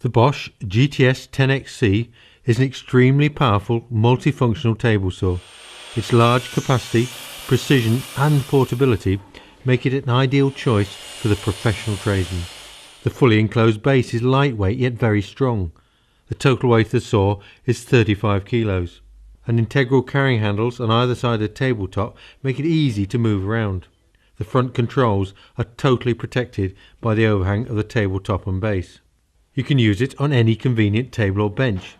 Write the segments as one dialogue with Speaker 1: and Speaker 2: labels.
Speaker 1: The Bosch GTS 10XC is an extremely powerful multifunctional table saw. Its large capacity, precision and portability make it an ideal choice for the professional tradesman. The fully enclosed base is lightweight yet very strong. The total weight of the saw is 35 kilos. And integral carrying handles on either side of the tabletop make it easy to move around. The front controls are totally protected by the overhang of the tabletop and base. You can use it on any convenient table or bench,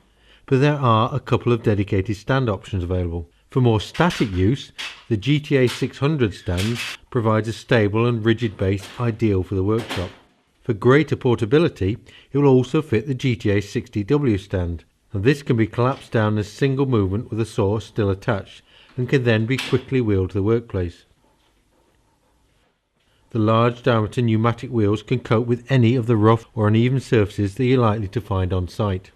Speaker 1: but there are a couple of dedicated stand options available. For more static use, the GTA 600 stand provides a stable and rigid base ideal for the workshop. For greater portability, it will also fit the GTA 60W stand, and this can be collapsed down in a single movement with the saw still attached and can then be quickly wheeled to the workplace. The large diameter pneumatic wheels can cope with any of the rough or uneven surfaces that you're likely to find on site.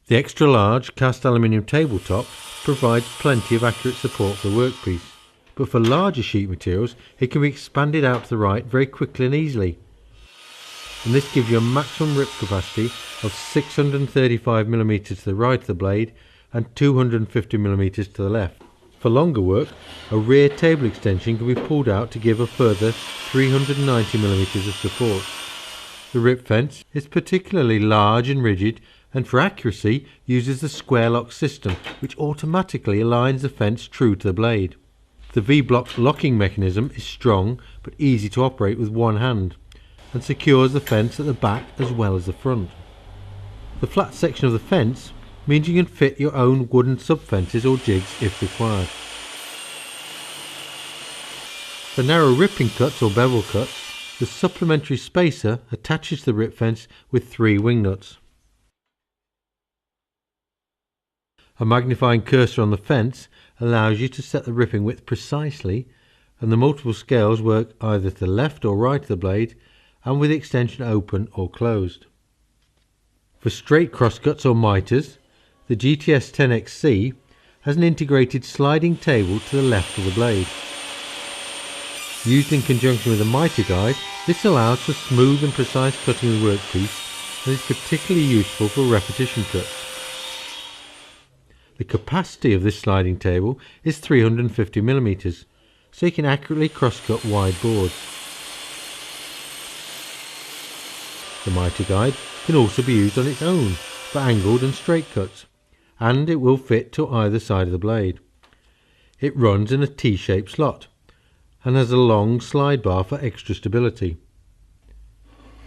Speaker 1: The extra large cast aluminium tabletop provides plenty of accurate support for the workpiece, but for larger sheet materials it can be expanded out to the right very quickly and easily, and this gives you a maximum rip capacity of 635mm to the right of the blade and 250mm to the left. For longer work, a rear table extension can be pulled out to give a further 390mm of support. The rip fence is particularly large and rigid, and for accuracy uses the square lock system, which automatically aligns the fence true to the blade. The V-block locking mechanism is strong but easy to operate with one hand, and secures the fence at the back as well as the front. The flat section of the fence means you can fit your own wooden sub-fences or jigs if required. For narrow ripping cuts or bevel cuts, the supplementary spacer attaches to the rip fence with 3 wing nuts. A magnifying cursor on the fence allows you to set the ripping width precisely, and the multiple scales work either to the left or right of the blade and with the extension open or closed. For straight crosscuts or miters, the GTS 10XC has an integrated sliding table to the left of the blade. Used in conjunction with a miter guide, this allows for smooth and precise cutting of the workpiece and is particularly useful for repetition cuts. The capacity of this sliding table is 350mm, so you can accurately crosscut wide boards. The miter guide can also be used on its own for angled and straight cuts, and it will fit to either side of the blade. It runs in a T-shaped slot and has a long slide bar for extra stability.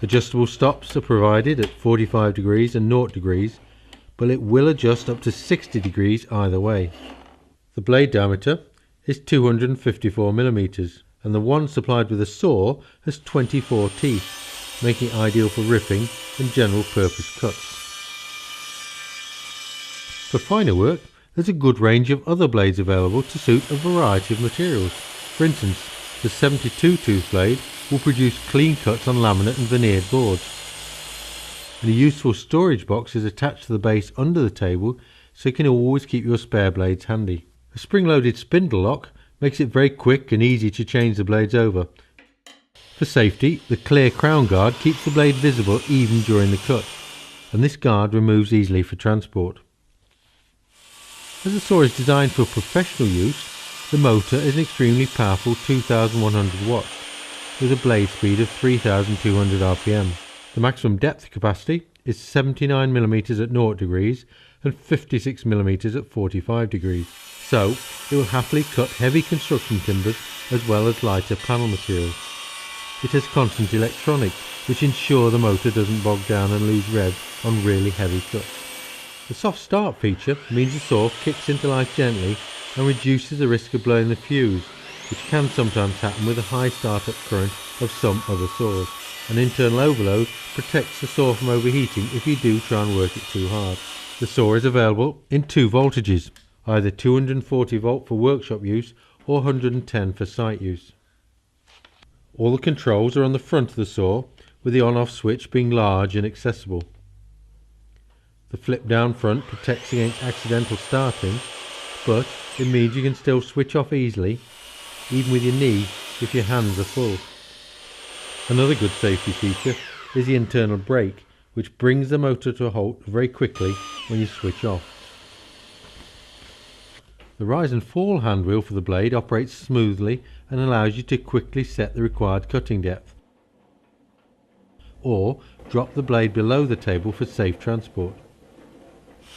Speaker 1: Adjustable stops are provided at 45 degrees and 0 degrees, but it will adjust up to 60 degrees either way. The blade diameter is 254mm, and the one supplied with a saw has 24 teeth, making it ideal for ripping and general purpose cuts. For finer work, there's a good range of other blades available to suit a variety of materials. For instance, the 72 tooth blade will produce clean cuts on laminate and veneered boards. And a useful storage box is attached to the base under the table, so you can always keep your spare blades handy. A spring-loaded spindle lock makes it very quick and easy to change the blades over. For safety, the clear crown guard keeps the blade visible even during the cut, and this guard removes easily for transport. As the saw is designed for professional use, the motor is an extremely powerful 2100 watts with a blade speed of 3200 rpm. The maximum depth capacity is 79mm at 0 degrees and 56mm at 45 degrees, so it will happily cut heavy construction timbers as well as lighter panel materials. It has constant electronics which ensure the motor doesn't bog down and lose rev on really heavy cuts. The soft start feature means the saw kicks into life gently and reduces the risk of blowing the fuse, which can sometimes happen with a high startup current of some other saws. An internal overload protects the saw from overheating if you do try and work it too hard. The saw is available in 2 voltages, either 240 volt for workshop use or 110 for site use. All the controls are on the front of the saw, with the on-off switch being large and accessible. The flip down front protects against accidental starting, but it means you can still switch off easily, even with your knee if your hands are full. Another good safety feature is the internal brake, which brings the motor to a halt very quickly when you switch off. The rise and fall handwheel for the blade operates smoothly and allows you to quickly set the required cutting depth, or drop the blade below the table for safe transport.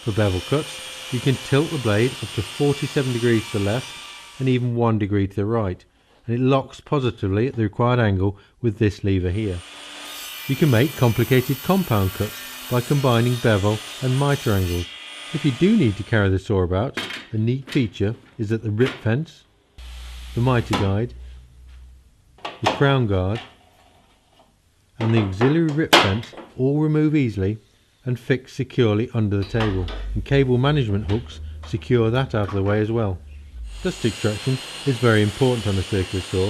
Speaker 1: For bevel cuts, you can tilt the blade up to 47 degrees to the left and even 1 degree to the right, and it locks positively at the required angle with this lever here. You can make complicated compound cuts by combining bevel and mitre angles. If you do need to carry the saw about, a neat feature is that the rip fence, the mitre guide, the crown guard and the auxiliary rip fence all remove easily and fix securely under the table, and cable management hooks secure that out of the way as well. Dust extraction is very important on a circular saw.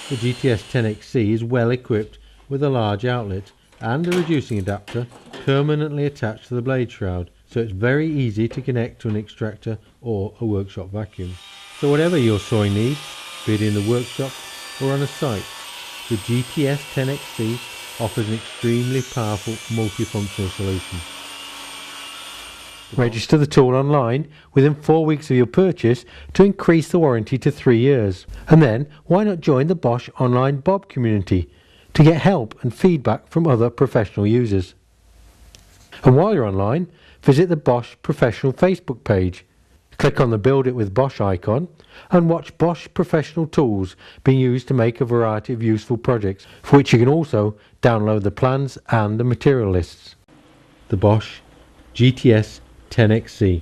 Speaker 1: The GTS 10XC is well equipped with a large outlet and a reducing adapter permanently attached to the blade shroud, so it's very easy to connect to an extractor or a workshop vacuum. So whatever your sawing needs, be it in the workshop or on a site, the GTS 10XC offers an extremely powerful multifunctional solution. Register the tool online within 4 weeks of your purchase to increase the warranty to 3 years. And then why not join the Bosch online Bob community to get help and feedback from other professional users. And while you're online, visit the Bosch Professional Facebook page. Click on the Build It with Bosch icon and watch Bosch professional tools being used to make a variety of useful projects, for which you can also download the plans and the material lists. The Bosch GTS 10XC.